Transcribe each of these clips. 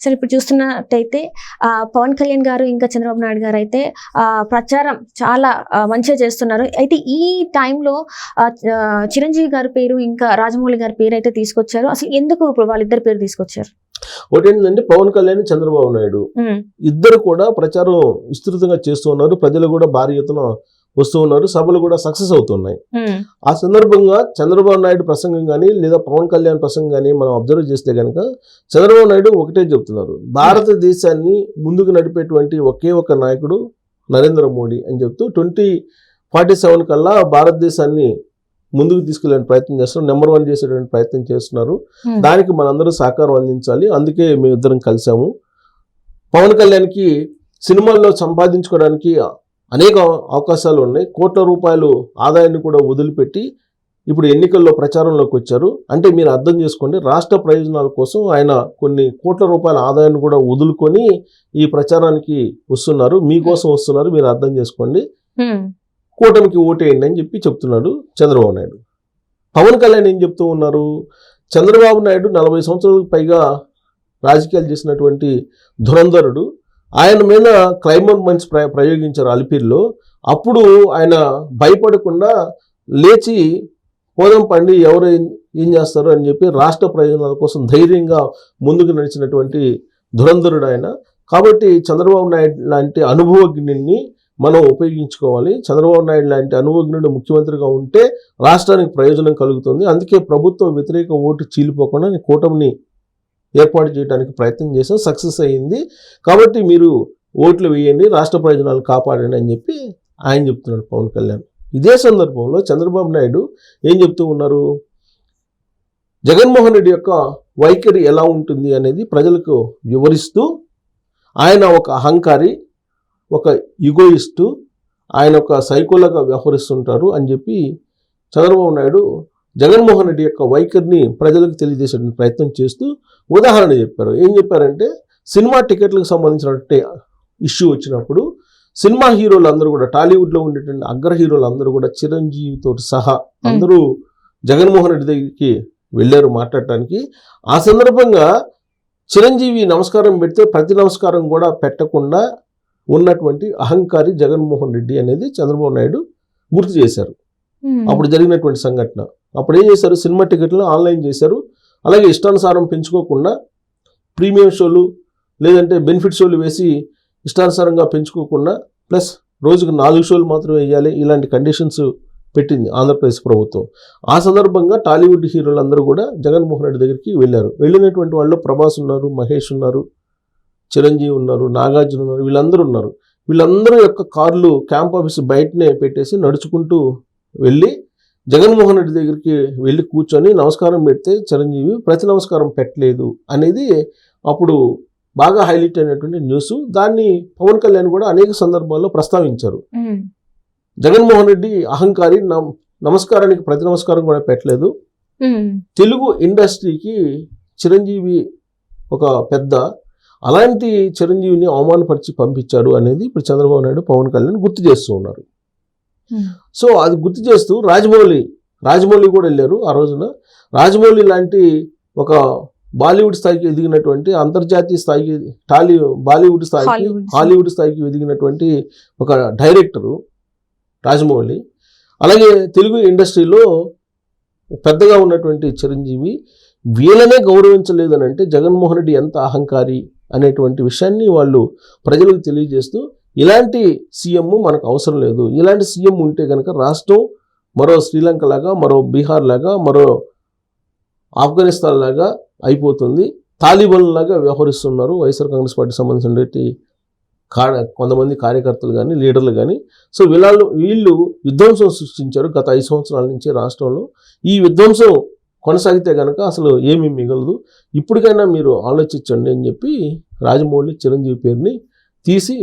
సరే ఇప్పుడు చూస్తున్నట్టయితే పవన్ కళ్యాణ్ గారు ఇంకా చంద్రబాబు నాయుడు గారు అయితే ప్రచారం చాలా మంచిగా చేస్తున్నారు. అయితే ఈ టైంలో చిరంజీవి గారి పేరు ఇంకా రాజమౌళి గారి పేరు అయితే తీసుకొచ్చారు. అసలు ఎందుకు ఇప్పుడు వాళ్ళిద్దరి పేరు తీసుకొచ్చారు? ఒకటి ఏంటంటే పవన్ కళ్యాణ్ చంద్రబాబు నాయుడు ఇద్దరు కూడా ప్రచారం విస్తృతంగా చేస్తూ ఉన్నారు. ప్రజలు కూడా భారీ ఎత్తున వస్తూ ఉన్నారు. సభలు కూడా సక్సెస్ అవుతున్నాయి. ఆ సందర్భంగా చంద్రబాబు నాయుడు ప్రసంగం కానీ లేదా పవన్ కళ్యాణ్ ప్రసంగం కానీ మనం అబ్జర్వ్ చేస్తే కనుక చంద్రబాబు నాయుడు ఒకటే చెప్తున్నారు, భారతదేశాన్ని ముందుకు నడిపేటువంటి ఒకే ఒక నాయకుడు నరేంద్ర మోడీ అని చెప్తూ 2047 కల్లా భారతదేశాన్ని ముందుకు తీసుకెళ్లే ప్రయత్నం చేస్తున్నారు. నెంబర్ 1 చేసేటువంటి ప్రయత్నం చేస్తున్నారు. దానికి మనందరూ సహకారం అందించాలి. అందుకే మేమిద్దరం కలిసాము. పవన్ కళ్యాణ్కి సినిమాల్లో సంపాదించుకోవడానికి అనేక అవకాశాలు ఉన్నాయి. కోట్ల రూపాయలు ఆదాయాన్ని కూడా వదిలిపెట్టి ఇప్పుడు ఎన్నికల్లో ప్రచారంలోకి వచ్చారు. అంటే మీరు అర్థం చేసుకోండి, రాష్ట్ర ప్రయోజనాల కోసం ఆయన కొన్ని కోట్ల రూపాయల ఆదాయాన్ని కూడా వదులుకొని ఈ ప్రచారానికి వస్తున్నారు. మీకోసం వస్తున్నారు, మీరు అర్థం చేసుకోండి. కూటమికి ఓటేయండి అని చెప్పి చెప్తున్నాడు చంద్రబాబు నాయుడు. పవన్ కళ్యాణ్ ఏం చెప్తూ ఉన్నారు, చంద్రబాబు నాయుడు 40 సంవత్సరాలకు పైగా రాజకీయాలు చేసినటువంటి ధురంధరుడు. ఆయన మీద క్లైమర్ మంచి ప్రయోగించారు అలిపిరిలో. అప్పుడు ఆయన భయపడకుండా లేచి పోదం పండి ఎవరు ఏం చేస్తారు అని చెప్పి రాష్ట్ర ప్రయోజనాల కోసం ధైర్యంగా ముందుకు నడిచినటువంటి ధురంధరుడు ఆయన. కాబట్టి చంద్రబాబు నాయుడు లాంటి అనుభవజ్ఞుడిని మనం ఉపయోగించుకోవాలి. చంద్రబాబు నాయుడు లాంటి అనుభవజ్ఞుడు ముఖ్యమంత్రిగా ఉంటే రాష్ట్రానికి ప్రయోజనం కలుగుతుంది. అందుకే ప్రభుత్వ వ్యతిరేక ఓటు చీలిపోకుండా కూటమిని ఏర్పాటు చేయడానికి ప్రయత్నం చేసాం, సక్సెస్ అయ్యింది. కాబట్టి మీరు ఓట్లు వేయండి, రాష్ట్ర ప్రయోజనాలు కాపాడండి అని చెప్పి ఆయన చెప్తున్నాడు పవన్ కళ్యాణ్. ఇదే సందర్భంలో చంద్రబాబు నాయుడు ఏం చెప్తూ ఉన్నారు, జగన్మోహన్ రెడ్డి యొక్క వైఖరి ఎలా ఉంటుంది అనేది ప్రజలకు వివరిస్తూ ఆయన ఒక అహంకారి, ఒక ఈగోయిస్టు, ఆయన ఒక సైకోలాగా వ్యవహరిస్తుంటారు అని చెప్పి చంద్రబాబు నాయుడు జగన్మోహన్ రెడ్డి యొక్క వైఖరిని ప్రజలకు తెలియజేసే ప్రయత్నం చేస్తూ ఉదాహరణ చెప్పారు. ఏం చెప్పారంటే, సినిమా టికెట్లకు సంబంధించినటువంటి ఇష్యూ వచ్చినప్పుడు సినిమా హీరోలు అందరూ కూడా, టాలీవుడ్లో ఉండేటువంటి అగ్ర హీరోలు అందరూ కూడా చిరంజీవితో సహా అందరూ జగన్మోహన్ రెడ్డి దగ్గరికి వెళ్ళారు మాట్లాడటానికి. ఆ సందర్భంగా చిరంజీవి నమస్కారం పెడితే ప్రతి నమస్కారం కూడా పెట్టకుండా ఉన్నటువంటి అహంకారి జగన్మోహన్ రెడ్డి అనేది చంద్రబాబు నాయుడు గుర్తు చేశారు. అప్పుడు జరిగినటువంటి సంఘటన. అప్పుడు ఏం చేశారు, సినిమా టికెట్లు ఆన్లైన్ చేశారు. అలాగే ఇష్టానుసారం పెంచుకోకుండా ప్రీమియం షోలు లేదంటే బెనిఫిట్ షోలు వేసి ఇష్టానుసారంగా పెంచుకోకుండా ప్లస్ రోజుకు 4 షోలు మాత్రమే వేయాలి, ఇలాంటి కండిషన్స్ పెట్టింది ఆంధ్రప్రదేశ్ ప్రభుత్వం. ఆ సందర్భంగా టాలీవుడ్ హీరోలు అందరూ కూడా జగన్మోహన్ రెడ్డి దగ్గరికి వెళ్ళారు. వెళ్ళినటువంటి వాళ్ళు ప్రభాస్ ఉన్నారు, మహేష్ ఉన్నారు, చిరంజీవి ఉన్నారు, నాగార్జున ఉన్నారు, వీళ్ళందరూ ఉన్నారు. వీళ్ళందరూ యొక్క కార్లు క్యాంప్ ఆఫీస్ బయటనే పెట్టేసి నడుచుకుంటూ వెళ్ళి జగన్మోహన్ రెడ్డి దగ్గరికి వెళ్ళి కూర్చొని నమస్కారం పెడితే చిరంజీవి ప్రతి నమస్కారం పెట్టలేదు అనేది అప్పుడు బాగా హైలైట్ అయినటువంటి న్యూస్. దాన్ని పవన్ కళ్యాణ్ కూడా అనేక సందర్భాల్లో ప్రస్తావించారు. జగన్మోహన్ రెడ్డి అహంకారి, నమస్కారానికి ప్రతి నమస్కారం కూడా పెట్టలేదు. తెలుగు ఇండస్ట్రీకి చిరంజీవి ఒక పెద్ద, అలాంటి చిరంజీవిని అవమానపరిచి పంపించాడు అనేది ఇప్పుడు చంద్రబాబు నాయుడు పవన్ కళ్యాణ్ గుర్తు చేస్తూ ఉన్నారు. సో అది గుర్తు చేస్తూ రాజమౌళి కూడా వెళ్ళారు ఆ రోజున. రాజమౌళి లాంటి ఒక బాలీవుడ్ స్థాయికి ఎదిగినటువంటి, అంతర్జాతీయ స్థాయికి హాలీవుడ్ స్థాయికి ఎదిగినటువంటి ఒక డైరెక్టరు రాజమౌళి. అలాగే తెలుగు ఇండస్ట్రీలో పెద్దగా ఉన్నటువంటి చిరంజీవి వీళ్ళనే గౌరవించలేదని అంటే జగన్మోహన్ రెడ్డి ఎంత అహంకారి అనేటువంటి విషయాన్ని వాళ్ళు ప్రజలకు తెలియజేస్తూ, ఇలాంటి సీఎం మనకు అవసరం లేదు, ఇలాంటి సీఎం ఉంటే కనుక రాష్ట్రం మరో శ్రీలంక లాగా, మరో బీహార్ లాగా, మరో ఆఫ్ఘనిస్తాన్ లాగా అయిపోతుంది, తాలిబాన్ లాగా వ్యవహరిస్తున్నారు వైఎస్ఆర్ కాంగ్రెస్ పార్టీకి సంబంధించినటువంటి కొంతమంది కార్యకర్తలు కానీ లీడర్లు కానీ. సో వీళ్ళు విధ్వంసం సృష్టించారు గత 5 సంవత్సరాల నుంచి రాష్ట్రంలో. ఈ విధ్వంసం కొనసాగితే కనుక అసలు ఏమీ మిగలదు, ఇప్పటికైనా మీరు ఆలోచించండి అని చెప్పి రాజమౌళి చిరంజీవి పేరుని తీసి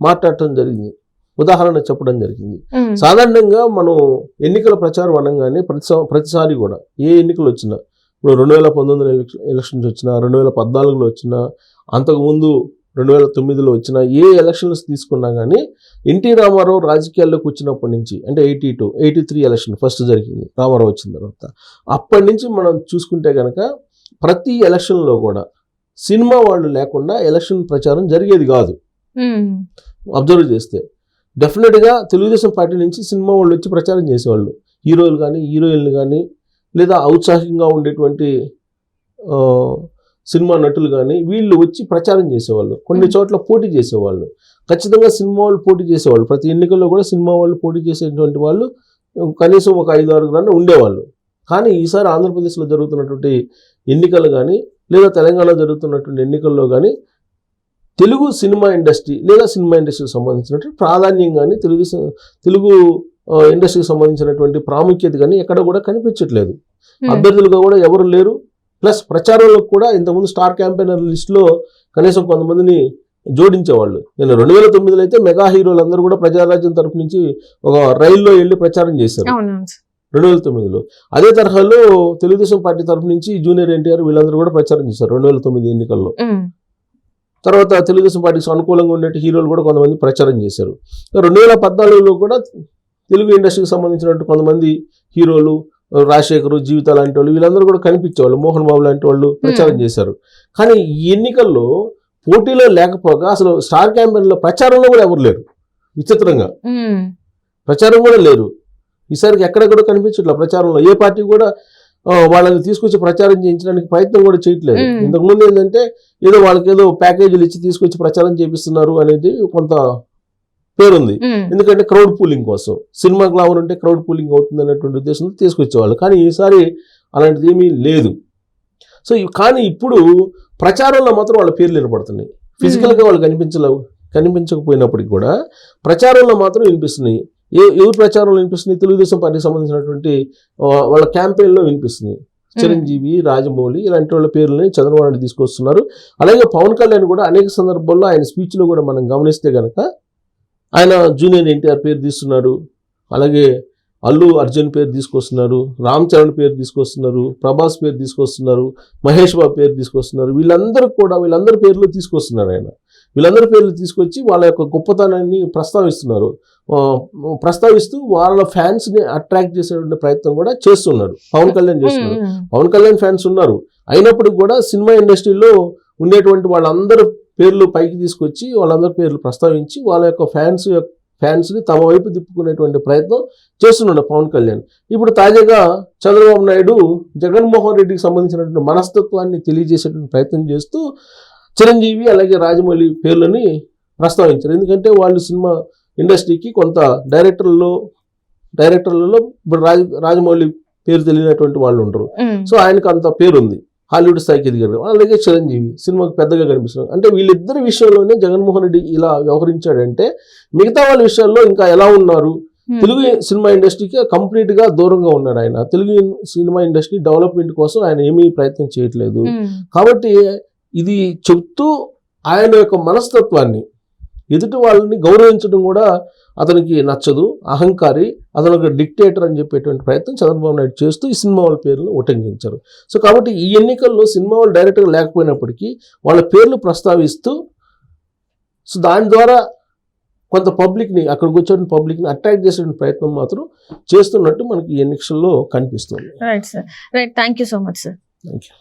మాట్లాడటం జరిగింది, ఉదాహరణ చెప్పడం జరిగింది. సాధారణంగా మనం ఎన్నికల ప్రచారం అనగానే ప్రతిసారి కూడా ఏ ఎన్నికలు వచ్చినా, ఇప్పుడు 2019 ఎలక్షన్స్ వచ్చినా, 2014లో వచ్చినా, అంతకుముందు 2009లో వచ్చిన ఏ ఎలక్షన్స్ తీసుకున్నా కానీ ఎన్టీ రామారావు రాజకీయాల్లోకి వచ్చినప్పటి నుంచి, అంటే 83 ఎలక్షన్ ఫస్ట్ జరిగింది రామారావు వచ్చిన తర్వాత, అప్పటి నుంచి మనం చూసుకుంటే కనుక ప్రతి ఎలక్షన్లో కూడా సినిమా వాళ్ళు లేకుండా ఎలక్షన్ ప్రచారం జరిగేది కాదు. అబ్జర్వ్ చేస్తే డెఫినెట్గా తెలుగుదేశం పార్టీ నుంచి సినిమా వాళ్ళు వచ్చి ప్రచారం చేసేవాళ్ళు, హీరోలు కానీ హీరోయిన్లు కానీ లేదా ఔత్సాహికంగా ఉండేటువంటి సినిమా నటులు కానీ వీళ్ళు వచ్చి ప్రచారం చేసేవాళ్ళు, కొన్ని చోట్ల పోటీ చేసేవాళ్ళు. ఖచ్చితంగా సినిమా వాళ్ళు పోటీ చేసేవాళ్ళు, ప్రతి ఎన్నికల్లో కూడా సినిమా వాళ్ళు పోటీ చేసేటువంటి వాళ్ళు కనీసం ఒక 5-6 ఉండేవాళ్ళు. కానీ ఈసారి ఆంధ్రప్రదేశ్లో జరుగుతున్నటువంటి ఎన్నికలు కానీ లేదా తెలంగాణ జరుగుతున్నటువంటి ఎన్నికల్లో కానీ తెలుగు సినిమా ఇండస్ట్రీ లేదా సినిమా ఇండస్ట్రీకి సంబంధించినటువంటి ప్రాధాన్యం కానీ తెలుగు ఇండస్ట్రీకి సంబంధించినటువంటి ప్రాముఖ్యత కానీ ఎక్కడ కూడా కనిపించట్లేదు. అభ్యర్థులుగా కూడా ఎవరు లేరు. ప్లస్ ప్రచారంలో కూడా ఇంతకుముందు స్టార్ క్యాంపెయినర్ లిస్టులో కనీసం కొంతమందిని జోడించేవాళ్ళు. నేను 2009లో అయితే మెగా హీరోలందరూ కూడా ప్రజారాజ్యం తరపు నుంచి ఒక రైల్లో వెళ్ళి ప్రచారం చేశారు 2009లో. అదే తరహాలో తెలుగుదేశం పార్టీ తరపు నుంచి జూనియర్ ఎన్టీఆర్ వీళ్ళందరూ కూడా ప్రచారం చేశారు 2009 ఎన్నికల్లో. తర్వాత తెలుగుదేశం పార్టీకి అనుకూలంగా ఉండే హీరోలు కూడా కొంతమంది ప్రచారం చేశారు. 2014లో కూడా తెలుగు ఇండస్ట్రీకి సంబంధించినట్టు కొంతమంది హీరోలు, రాజశేఖర్, జీవిత లాంటి వాళ్ళు వీళ్ళందరూ కూడా కనిపించేవాళ్ళు, మోహన్ బాబు లాంటి వాళ్ళు ప్రచారం చేశారు. కానీ ఈ ఎన్నికల్లో పోటీలో లేకపోగా అసలు స్టార్ క్యాంపెయిన్లో ప్రచారంలో కూడా ఎవరు లేరు. విచిత్రంగా ప్రచారం కూడా లేరు. ఈసారికి ఎక్కడ కూడా కనిపించట్లేదు ప్రచారంలో. ఏ పార్టీ కూడా వాళ్ళని తీసుకొచ్చి ప్రచారం చేయించడానికి ప్రయత్నం కూడా చేయట్లేదు. ఇంతకుముందు ఏంటంటే ఏదో వాళ్ళకి ఏదో ప్యాకేజీలు ఇచ్చి తీసుకొచ్చి ప్రచారం చేపిస్తున్నారు అనేది కొంత పేరుంది. ఎందుకంటే క్రౌడ్ పూలింగ్ కోసం, సినిమా గ్లామర్ ఉంటే క్రౌడ్ పూలింగ్ అవుతుంది అనేటువంటి ఉద్దేశంతో తీసుకొచ్చేవాళ్ళు. కానీ ఈసారి అలాంటిది ఏమీ లేదు. సో కానీ ఇప్పుడు ప్రచారంలో మాత్రం వాళ్ళ పేర్లు వినపడుతున్నాయి. ఫిజికల్గా వాళ్ళు కనిపించకపోయినప్పటికీ కూడా ప్రచారంలో మాత్రం వినిపిస్తున్నాయి. ఎవరు ప్రచారంలో వినిపిస్తున్నాయి? తెలుగుదేశం పార్టీకి సంబంధించినటువంటి వాళ్ళ క్యాంపెయిన్లో వినిపిస్తున్నాయి. చిరంజీవి, రాజమౌళి ఇలాంటి వాళ్ళ పేర్లని చంద్రబాబు నాయుడు తీసుకొస్తున్నారు. అలాగే పవన్ కళ్యాణ్ కూడా అనేక సందర్భాల్లో ఆయన స్పీచ్లో కూడా మనం గమనిస్తే కనుక ఆయన జూనియర్ ఎన్టీఆర్ పేరు తీస్తున్నారు, అలాగే అల్లు అర్జున్ పేరు తీసుకొస్తున్నారు, రామ్ చరణ్ పేరు తీసుకొస్తున్నారు, ప్రభాస్ పేరు తీసుకొస్తున్నారు, మహేష్ బాబు పేరు తీసుకొస్తున్నారు. వీళ్ళందరి పేర్లు తీసుకొస్తున్నారు ఆయన. వీళ్ళందరి పేర్లు తీసుకొచ్చి వాళ్ళ యొక్క గొప్పతనాన్ని ప్రస్తావిస్తూ వాళ్ళ ఫ్యాన్స్ని అట్రాక్ట్ చేసేటువంటి ప్రయత్నం కూడా చేస్తున్నారు. పవన్ కళ్యాణ్ చేస్తున్నారు. పవన్ కళ్యాణ్ ఫ్యాన్స్ ఉన్నారు. అయినప్పటికీ కూడా సినిమా ఇండస్ట్రీలో ఉండేటువంటి వాళ్ళందరూ పేర్లు పైకి తీసుకొచ్చి వాళ్ళందరి పేర్లు ప్రస్తావించి వాళ్ళ యొక్క ఫ్యాన్స్ని తమ వైపు తిప్పుకునేటువంటి ప్రయత్నం చేస్తున్నాడు పవన్ కళ్యాణ్. ఇప్పుడు తాజాగా చంద్రబాబు నాయుడు జగన్మోహన్ రెడ్డికి సంబంధించినటువంటి మనస్తత్వాన్ని తెలియజేసేటువంటి ప్రయత్నం చేస్తూ చిరంజీవి అలాగే రాజమౌళి పేర్లని ప్రస్తావించారు. ఎందుకంటే వాళ్ళు సినిమా ఇండస్ట్రీకి కొంత డైరెక్టర్లలో ఇప్పుడు రాజమౌళి పేరు తెలియనటువంటి వాళ్ళు ఉండరు. సో ఆయనకు అంత పేరు ఉంది, హాలీవుడ్ స్థాయికి ఎదిగారు. అలాగే చిరంజీవి సినిమాకి పెద్దగా కనిపిస్తున్నారు. అంటే వీళ్ళిద్దరి విషయంలోనే జగన్మోహన్ రెడ్డి ఇలా వ్యవహరించాడంటే మిగతా వాళ్ళ విషయాల్లో ఇంకా ఎలా ఉన్నారు? తెలుగు సినిమా ఇండస్ట్రీకి కంప్లీట్ గా దూరంగా ఉన్నాడు ఆయన. తెలుగు సినిమా ఇండస్ట్రీ డెవలప్మెంట్ కోసం ఆయన ఏమీ ప్రయత్నం చేయట్లేదు. కాబట్టి ఇది చెప్తూ ఆయన యొక్క మనస్తత్వాన్ని, ఎదుటి వాళ్ళని గౌరవించడం కూడా అతనికి నచ్చదు, అహంకారి, అతను ఒక డిక్టేటర్ అని చెప్పేటువంటి ప్రయత్నం చంద్రబాబు నాయుడు చేస్తూ ఈ సినిమా వాళ్ళ పేర్లను ఉటంకించారు. సో కాబట్టి ఈ ఎన్నికల్లో సినిమా వాళ్ళు డైరెక్ట్గా లేకపోయినప్పటికీ వాళ్ళ పేర్లు ప్రస్తావిస్తూ సో దాని ద్వారా కొంత పబ్లిక్ని, అక్కడికి వచ్చే పబ్లిక్ని అట్రాక్ట్ చేసే ప్రయత్నం మాత్రం చేస్తున్నట్టు మనకి ఈ ఎన్నికల్లో కనిపిస్తుంది. Right sir, right. Thank you so much sir. Thank you.